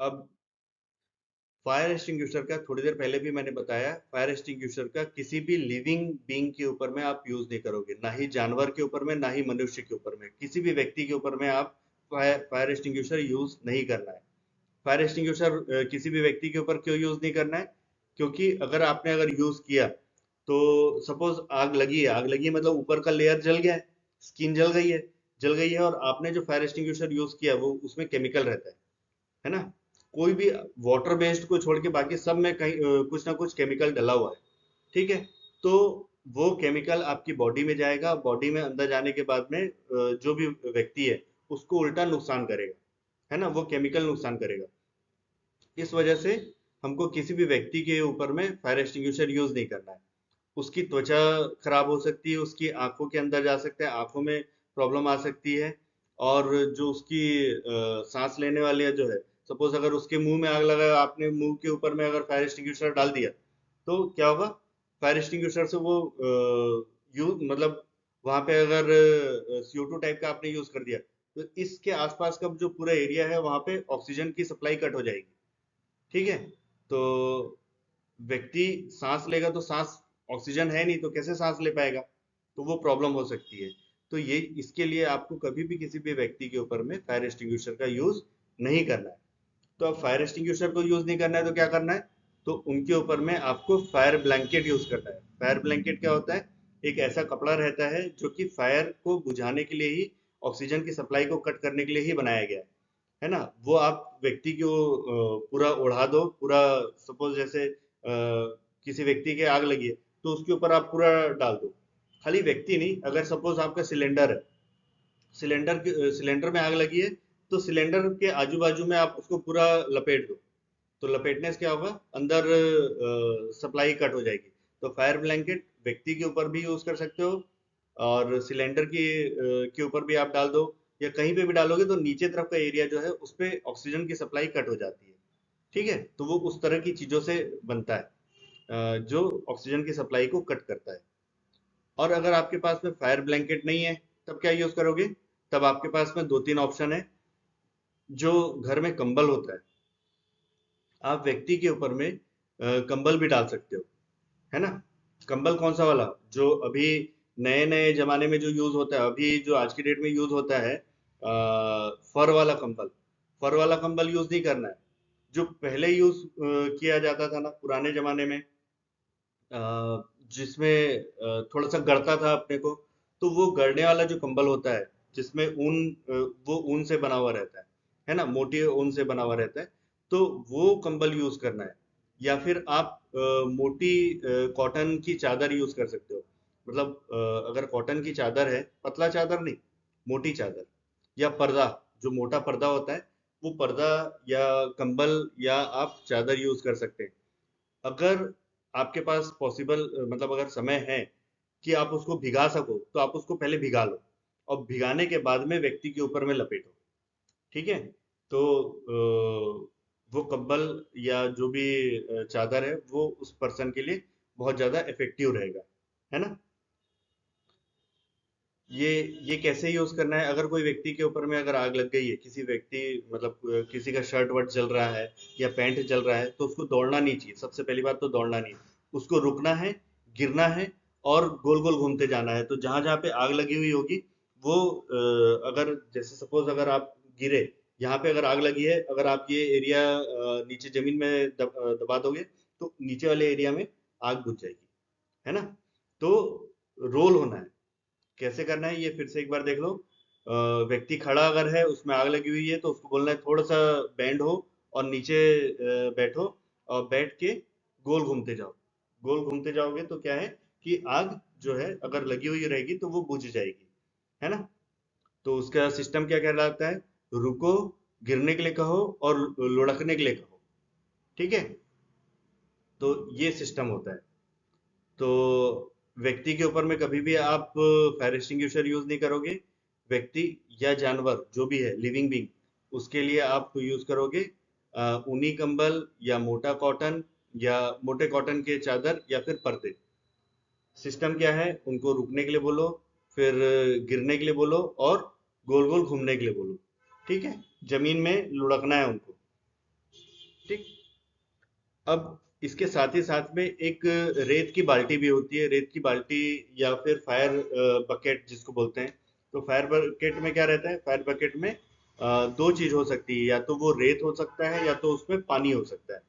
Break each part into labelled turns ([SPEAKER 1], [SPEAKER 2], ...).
[SPEAKER 1] अब fire extinguisher का थोड़ी देर पहले भी मैंने बताया, फायर एक्सटिंग्विशर का किसी भी लिविंग बीइंग के ऊपर में आप यूज नहीं करोगे, ना ही जानवर के ऊपर में, ना ही मनुष्य के ऊपर में, किसी भी व्यक्ति के ऊपर में आप फायर एक्सटिंग्विशर यूज नहीं करना है। फायर एक्सटिंग्विशर किसी भी व्यक्ति के ऊपर क्यों यूज नहीं करना है? क्योंकि अगर यूज किया तो सपोज आग लगी है मतलब ऊपर का लेयर जल गया है, स्किन जल गई है, और आपने जो फायर एक्सटिंग्विशर यूज किया वो उसमें केमिकल रहता है ना? कोई भी वाटर बेस्ड को छोड़ के बाकी सब में कहीं कुछ ना कुछ केमिकल डला हुआ है, ठीक है? तो वो केमिकल आपकी बॉडी में जाएगा, बॉडी में अंदर जाने के बाद में जो भी व्यक्ति है उसको उल्टा नुकसान करेगा, है ना? वो केमिकल नुकसान करेगा। इस वजह से हमको किसी भी व्यक्ति के ऊपर में फायर एक्सटिंग्विशर यूज नहीं करना है। उसकी त्वचा खराब हो सकती है, उसकी आंखों के अंदर जा सकता है, आंखों में प्रॉब्लम आ सकती है, और जो उसकी सांस लेने वाली है जो है, सपोज अगर उसके मुंह में आग लगाया, आपने मुंह के ऊपर में अगर फायर एक्सटिंग्विशर डाल दिया तो क्या होगा? फायर एक्सटिंग्विशर से वो यूज मतलब वहां पे अगर CO2 टाइप का आपने यूज कर दिया तो इसके आसपास का जो पूरा एरिया है वहां पे ऑक्सीजन की सप्लाई कट हो जाएगी, ठीक है? तो व्यक्ति सांस लेगा तो सांस, ऑक्सीजन है नहीं तो कैसे सांस ले पाएगा? तो वो प्रॉब्लम हो सकती है। तो ये इसके लिए आपको कभी भी किसी भी व्यक्ति के ऊपर में फायर एक्सटिंग्विशर का यूज नहीं करना है। तो अब फायर एक्सटिंग्विशर को यूज नहीं करना है तो क्या करना है? तो उनके ऊपर में आपको फायर ब्लैंकेट यूज करना है। फायर ब्लैंकेट क्या होता है? एक ऐसा कपड़ा रहता है जो कि फायर को बुझाने के लिए ही, ऑक्सीजन की सप्लाई को कट करने के लिए ही बनाया गया है ना? वो आप व्यक्ति को पूरा ओढ़ा दो, पूरा सपोज जैसे किसी व्यक्ति के आग लगी है तो उसके ऊपर आप पूरा डाल दो। खाली व्यक्ति नहीं, अगर सपोज आपका सिलेंडर है, सिलेंडर में आग लगी है तो सिलेंडर के आजू बाजू में आप उसको पूरा लपेट दो। तो लपेटने से क्या होगा? अंदर सप्लाई कट हो जाएगी। तो फायर ब्लैंकेट व्यक्ति के ऊपर भी यूज कर सकते हो, और सिलेंडर के ऊपर भी आप डाल दो, या कहीं पे भी डालोगे तो नीचे तरफ का एरिया जो है उस पे ऑक्सीजन की सप्लाई कट हो जाती है, ठीक है? तो वो उस तरह की चीजों से बनता है जो ऑक्सीजन की सप्लाई को कट करता है। और अगर आपके पास में फायर ब्लैंकेट नहीं है तब क्या यूज करोगे? तब आपके पास में दो तीन ऑप्शन है। जो घर में कंबल होता है, आप व्यक्ति के ऊपर में कंबल भी डाल सकते हो, है ना? कंबल कौन सा वाला? जो अभी नए नए जमाने में जो यूज होता है, अभी जो आज की डेट में यूज होता है, फर वाला कंबल। फर वाला कंबल यूज नहीं करना है। जो पहले यूज किया जाता था ना पुराने जमाने में, जिसमें थोड़ा सा गड़ता था अपने को, तो वो गड़ने वाला जो कंबल होता है, जिसमें ऊन, वो ऊन से बना हुआ रहता है ना? मोटी ऊन से बना हुआ रहता है। तो वो कंबल यूज करना है। या फिर आप मोटी कॉटन की चादर यूज कर सकते हो। मतलब अगर कॉटन की चादर है, पतला चादर नहीं, मोटी चादर, या पर्दा, जो मोटा पर्दा होता है, वो पर्दा या कंबल या आप चादर यूज कर सकते हैं। अगर आपके पास पॉसिबल मतलब अगर समय है कि आप उसको भिगा सको तो आप उसको पहले भिगा लो, और भिगाने के बाद में व्यक्ति के ऊपर में लपेटो, ठीक है? तो वो कंबल या जो भी चादर है वो उस पर्सन के लिए बहुत ज्यादा इफेक्टिव रहेगा, है ना? ये ये कैसे यूज करना है? अगर कोई व्यक्ति के ऊपर में अगर आग लग गई है, किसी व्यक्ति मतलब किसी का शर्ट वर्ट जल रहा है या पैंट जल रहा है, तो उसको दौड़ना नहीं चाहिए। सबसे पहली बात तो दौड़ना नहीं, उसको रुकना है, गिरना है, और गोल गोल घूमते जाना है। तो जहां जहां पे आग लगी हुई होगी वो अगर जैसे सपोज अगर आप गिरे, यहाँ पे अगर आग लगी है, अगर आप ये एरिया नीचे जमीन में दबा दोगे तो नीचे वाले एरिया में आग बुझ जाएगी, है ना? तो रोल होना है। कैसे करना है ये फिर से एक बार देख लो। व्यक्ति खड़ा अगर है, उसमें आग लगी हुई है, तो उसको बोलना है थोड़ा सा बेंड हो और नीचे बैठो, और बैठ के गोल घूमते जाओ। गोल घूमते जाओगे तो क्या है कि आग जो है अगर लगी हुई रहेगी तो वो बुझ जाएगी, है ना? तो उसका सिस्टम क्या कहलाता है? रुको, गिरने के लिए कहो, और लुढ़कने के लिए कहो, ठीक है? तो ये सिस्टम होता है। तो व्यक्ति के ऊपर में कभी भी आप फायर एक्सटिंग्विशर यूज नहीं करोगे। व्यक्ति या जानवर जो भी है लिविंग बींग, उसके लिए आप यूज करोगे ऊनी कंबल या मोटा कॉटन, या मोटे कॉटन के चादर, या फिर पर्दे। सिस्टम क्या है? उनको रुकने के लिए बोलो, फिर गिरने के लिए बोलो, और गोल गोल घूमने के लिए बोलो, ठीक है? जमीन में लुढ़कना है उनको। ठीक। अब इसके साथ ही साथ में एक रेत की बाल्टी भी होती है, रेत की बाल्टी या फिर फायर बकेट जिसको बोलते हैं। तो फायर बकेट में क्या रहता है, फायर बकेट में दो चीज हो सकती है, या तो वो रेत हो सकता है या तो उसमें पानी हो सकता है।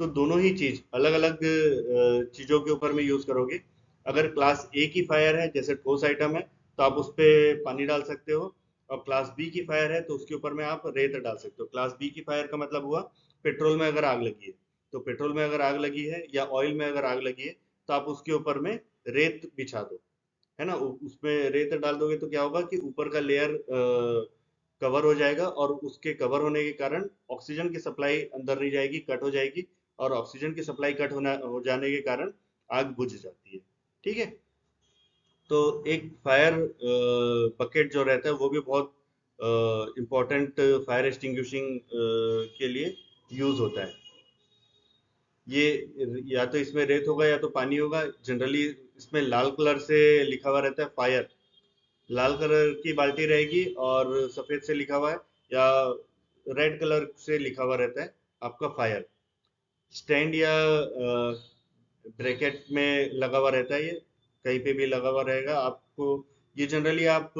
[SPEAKER 1] तो दोनों ही चीज अलग अलग चीजों के ऊपर में यूज करोगे। अगर क्लास ए की फायर है, जैसे ठोस आइटम है, तो आप उस पर पानी डाल सकते हो। और क्लास बी की फायर है तो उसके ऊपर में आप रेत डाल सकते हो। क्लास बी की फायर का मतलब हुआ पेट्रोल में अगर आग लगी है, तो पेट्रोल में अगर आग लगी है या ऑयल में अगर आग लगी है, तो आप उसके ऊपर में रेत बिछा दो, है ना। उसमें रेत डाल दोगे तो क्या होगा कि ऊपर का लेयर कवर हो जाएगा, और उसके कवर होने के कारण ऑक्सीजन की सप्लाई अंदर नहीं जाएगी, कट हो जाएगी। और ऑक्सीजन की सप्लाई कट होना हो जाने के कारण आग बुझ जाती है। ठीक है। तो एक फायर बकेट जो रहता है वो भी बहुत इम्पोर्टेंट फायर एक्सटिंग्विशिंग के लिए यूज होता है। ये या तो इसमें रेत होगा या तो पानी होगा। जनरली इसमें लाल कलर से लिखा हुआ रहता है फायर, लाल कलर की बाल्टी रहेगी और सफेद से लिखा हुआ है, या रेड कलर से लिखा हुआ रहता है आपका फायर। स्टैंड या ब्रैकेट में लगा हुआ रहता है, ये कहीं पे भी लगा हुआ रहेगा आपको। ये जनरली आप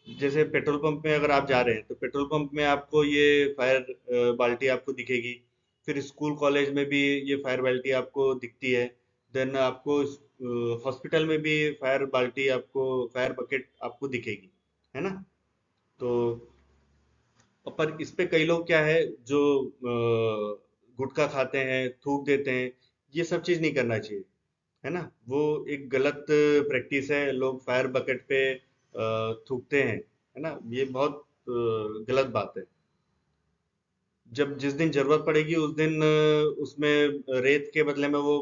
[SPEAKER 1] जैसे पेट्रोल पंप में अगर आप जा रहे हैं तो पेट्रोल पंप में आपको ये फायर बाल्टी आपको दिखेगी। फिर स्कूल कॉलेज में भी ये फायर बाल्टी आपको दिखती है। देन आपको हॉस्पिटल में भी फायर बाल्टी आपको, फायर बकेट आपको दिखेगी, है ना। तो पर इस पे कई लोग क्या है जो गुटखा खाते हैं, थूक देते हैं। ये सब चीज नहीं करना चाहिए, है ना। वो एक गलत प्रैक्टिस है, लोग फायर बकेट पे थूकते हैं, है ना। ये बहुत गलत बात है। जब जिस दिन जरूरत पड़ेगी उस दिन उसमें रेत के बदले में वो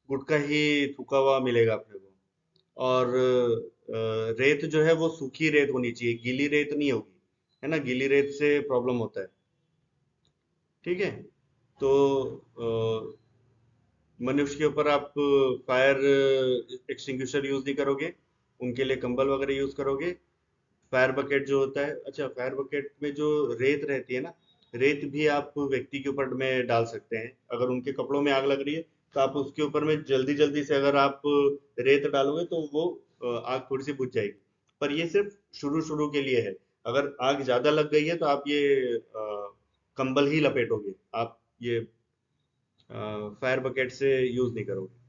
[SPEAKER 1] गुटखा ही थूका हुआ मिलेगा अपने को। और रेत जो है वो सूखी रेत होनी चाहिए, गीली रेत नहीं होगी, है ना। गीली रेत से प्रॉब्लम होता है। ठीक है। तो मनुष्य के ऊपर आप फायर एक्सटिंग्विशर यूज नहीं करोगे, उनके लिए कंबल वगैरह यूज करोगे। फायर बकेट जो होता है, अच्छा, फायर बकेट में जो रेत रहती है ना, रेत भी आप व्यक्ति के ऊपर में डाल सकते हैं। अगर उनके कपड़ों में आग लग रही है तो आप उसके ऊपर में जल्दी जल्दी से अगर आप रेत डालोगे तो वो आग थोड़ी सी बुझ जाएगी। पर ये सिर्फ शुरू शुरू के लिए है। अगर आग ज्यादा लग गई है तो आप ये कंबल ही लपेटोगे, आप ये फायर बकेट से यूज नहीं करोगे।